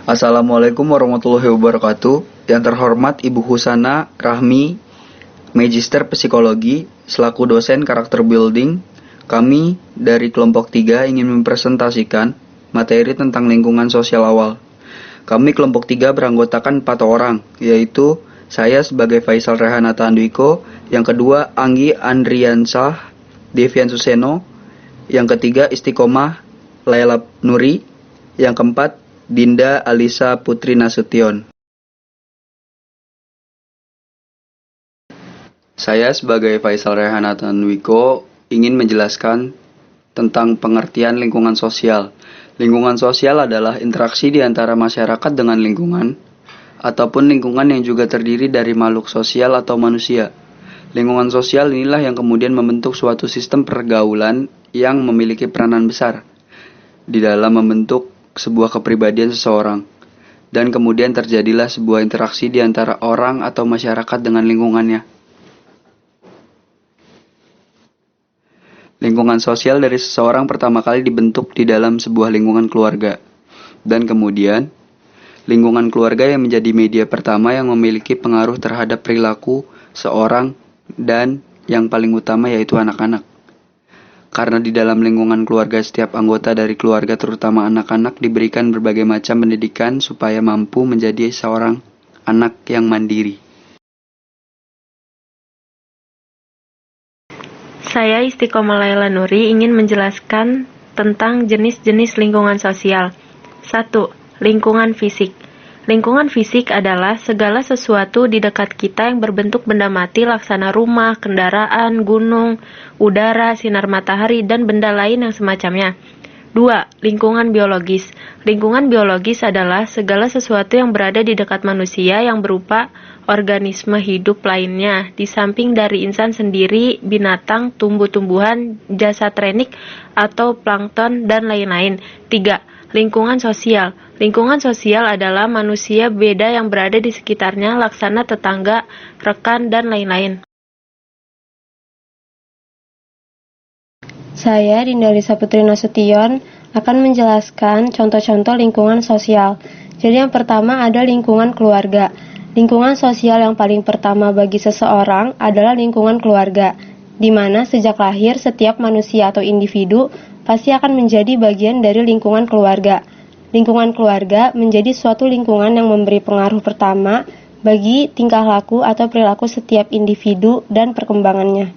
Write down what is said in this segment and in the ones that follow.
Assalamualaikum warahmatullahi wabarakatuh. Yang terhormat Ibu Husana Rahmi, Magister Psikologi, selaku dosen karakter building, kami dari kelompok 3 ingin mempresentasikan materi tentang lingkungan sosial awal. Kami kelompok 3 beranggotakan 4 orang, yaitu saya sebagai Faisal Rehanata Andwiko, yang kedua Anggi Andriansah Devian Suseno, yang ketiga Istiqomah Laila Nuri, yang keempat Dinda Alisa Putri Nasution. Saya sebagai Faisal Rehanata Andwiko ingin menjelaskan tentang pengertian lingkungan sosial. Lingkungan sosial adalah interaksi di antara masyarakat dengan lingkungan, ataupun lingkungan yang juga terdiri dari makhluk sosial atau manusia. Lingkungan sosial inilah yang kemudian membentuk suatu sistem pergaulan yang memiliki peranan besar di dalam membentuk sebuah kepribadian seseorang. Dan kemudian terjadilah sebuah interaksi di antara orang atau masyarakat dengan lingkungannya. Lingkungan sosial dari seseorang pertama kali dibentuk di dalam sebuah lingkungan keluarga. Dan kemudian, lingkungan keluarga yang menjadi media pertama yang memiliki pengaruh terhadap perilaku seorang dan yang paling utama yaitu anak-anak. Karena di dalam lingkungan keluarga setiap anggota dari keluarga terutama anak-anak diberikan berbagai macam pendidikan supaya mampu menjadi seorang anak yang mandiri. Saya Istiqomah Laila Nuri ingin menjelaskan tentang jenis-jenis lingkungan sosial. 1. Lingkungan fisik. Lingkungan fisik adalah segala sesuatu di dekat kita yang berbentuk benda mati laksana rumah, kendaraan, gunung, udara, sinar matahari, dan benda lain yang semacamnya. 2. Lingkungan biologis. Lingkungan biologis adalah segala sesuatu yang berada di dekat manusia yang berupa organisme hidup lainnya, di samping dari insan sendiri, binatang, tumbuh-tumbuhan, jasad renik, atau plankton, dan lain-lain. 3. Lingkungan sosial. Lingkungan sosial adalah manusia beda yang berada di sekitarnya, laksana tetangga, rekan, dan lain-lain. Saya, Dinda Alisa Putri Nasution, akan menjelaskan contoh-contoh lingkungan sosial. Jadi yang pertama ada lingkungan keluarga. Lingkungan sosial yang paling pertama bagi seseorang adalah lingkungan keluarga, di mana sejak lahir setiap manusia atau individu pasti akan menjadi bagian dari lingkungan keluarga. Lingkungan keluarga menjadi suatu lingkungan yang memberi pengaruh pertama bagi tingkah laku atau perilaku setiap individu dan perkembangannya.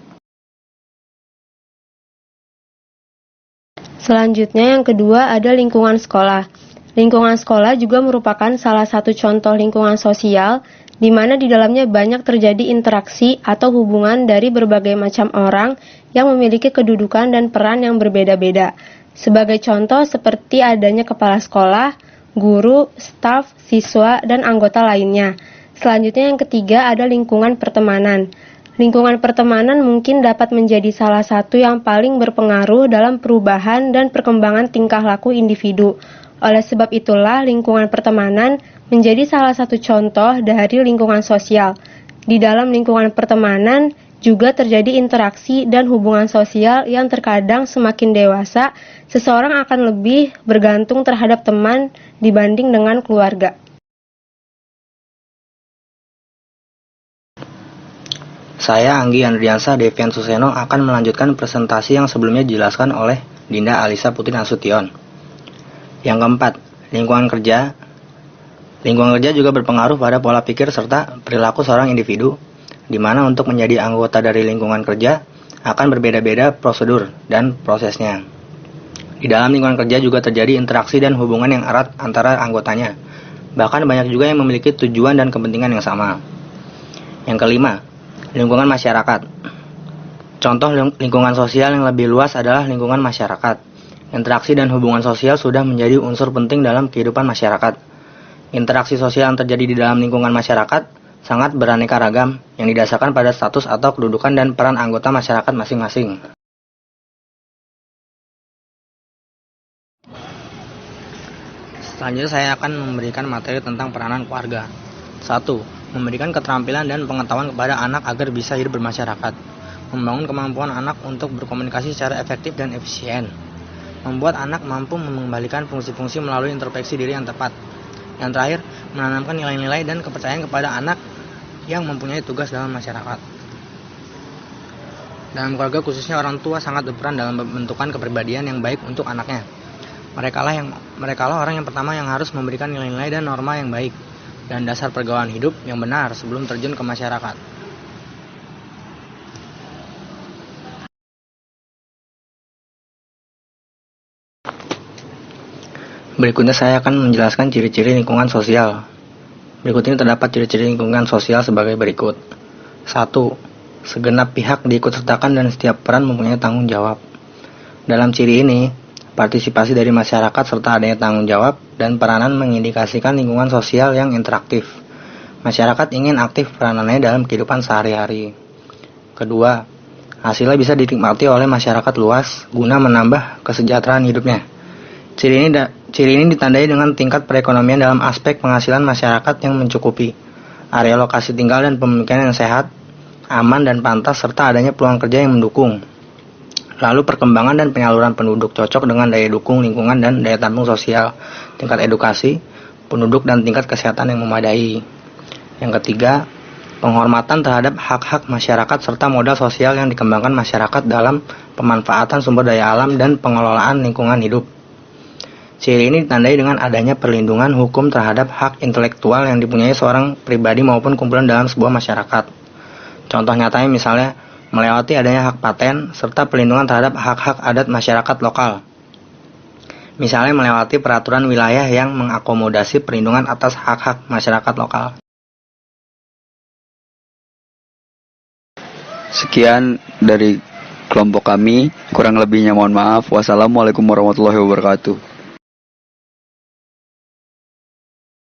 Selanjutnya yang kedua ada lingkungan sekolah. Lingkungan sekolah juga merupakan salah satu contoh lingkungan sosial di mana di dalamnya banyak terjadi interaksi atau hubungan dari berbagai macam orang yang memiliki kedudukan dan peran yang berbeda-beda. Sebagai contoh seperti adanya kepala sekolah, guru, staf, siswa, dan anggota lainnya. Selanjutnya yang ketiga ada lingkungan pertemanan. Lingkungan pertemanan mungkin dapat menjadi salah satu yang paling berpengaruh dalam perubahan dan perkembangan tingkah laku individu. Oleh sebab itulah lingkungan pertemanan menjadi salah satu contoh dari lingkungan sosial. Di dalam lingkungan pertemanan juga terjadi interaksi dan hubungan sosial yang terkadang semakin dewasa, seseorang akan lebih bergantung terhadap teman dibanding dengan keluarga. Saya Anggi Andriansah Devian Suseno akan melanjutkan presentasi yang sebelumnya dijelaskan oleh Dinda Alisa Putri Nasution. Yang keempat, lingkungan kerja. Lingkungan kerja juga berpengaruh pada pola pikir serta perilaku seorang individu, di mana untuk menjadi anggota dari lingkungan kerja akan berbeda-beda prosedur dan prosesnya. Di dalam lingkungan kerja juga terjadi interaksi dan hubungan yang erat antara anggotanya. Bahkan banyak juga yang memiliki tujuan dan kepentingan yang sama. Yang kelima, lingkungan masyarakat. Contoh lingkungan sosial yang lebih luas adalah lingkungan masyarakat. Interaksi dan hubungan sosial sudah menjadi unsur penting dalam kehidupan masyarakat. Interaksi sosial yang terjadi di dalam lingkungan masyarakat sangat beraneka ragam yang didasarkan pada status atau kedudukan dan peran anggota masyarakat masing-masing. Selanjutnya saya akan memberikan materi tentang peranan keluarga. 1. Memberikan keterampilan dan pengetahuan kepada anak agar bisa hidup bermasyarakat. Membangun kemampuan anak untuk berkomunikasi secara efektif dan efisien. Membuat anak mampu mengembalikan fungsi-fungsi melalui introspeksi diri yang tepat. Yang terakhir, menanamkan nilai-nilai dan kepercayaan kepada anak yang mempunyai tugas dalam masyarakat. Dalam keluarga khususnya orang tua sangat berperan dalam membentukan kepribadian yang baik untuk anaknya. Mereka lah orang yang pertama yang harus memberikan nilai-nilai dan norma yang baik dan dasar pergaulan hidup yang benar sebelum terjun ke masyarakat. Berikutnya saya akan menjelaskan ciri-ciri lingkungan sosial. Berikut ini terdapat ciri-ciri lingkungan sosial sebagai berikut. 1. Segenap pihak diikutsertakan dan setiap peran mempunyai tanggung jawab. Dalam ciri ini, partisipasi dari masyarakat serta adanya tanggung jawab dan peranan mengindikasikan lingkungan sosial yang interaktif. Masyarakat ingin aktif peranannya dalam kehidupan sehari-hari. Kedua, hasilnya bisa dinikmati oleh masyarakat luas guna menambah kesejahteraan hidupnya. Ciri ini ditandai dengan tingkat perekonomian dalam aspek penghasilan masyarakat yang mencukupi, area lokasi tinggal dan pemikiran yang sehat, aman dan pantas, serta adanya peluang kerja yang mendukung. Lalu perkembangan dan penyaluran penduduk cocok dengan daya dukung lingkungan dan daya tampung sosial, tingkat edukasi, penduduk dan tingkat kesehatan yang memadai. Yang ketiga, penghormatan terhadap hak-hak masyarakat serta modal sosial yang dikembangkan masyarakat dalam pemanfaatan sumber daya alam dan pengelolaan lingkungan hidup. Ciri ini ditandai dengan adanya perlindungan hukum terhadap hak intelektual yang dipunyai seorang pribadi maupun kumpulan dalam sebuah masyarakat. Contoh nyatanya misalnya melewati adanya hak paten serta perlindungan terhadap hak-hak adat masyarakat lokal. Misalnya melewati peraturan wilayah yang mengakomodasi perlindungan atas hak-hak masyarakat lokal. Sekian dari kelompok kami, kurang lebihnya mohon maaf. Wassalamualaikum warahmatullahi wabarakatuh.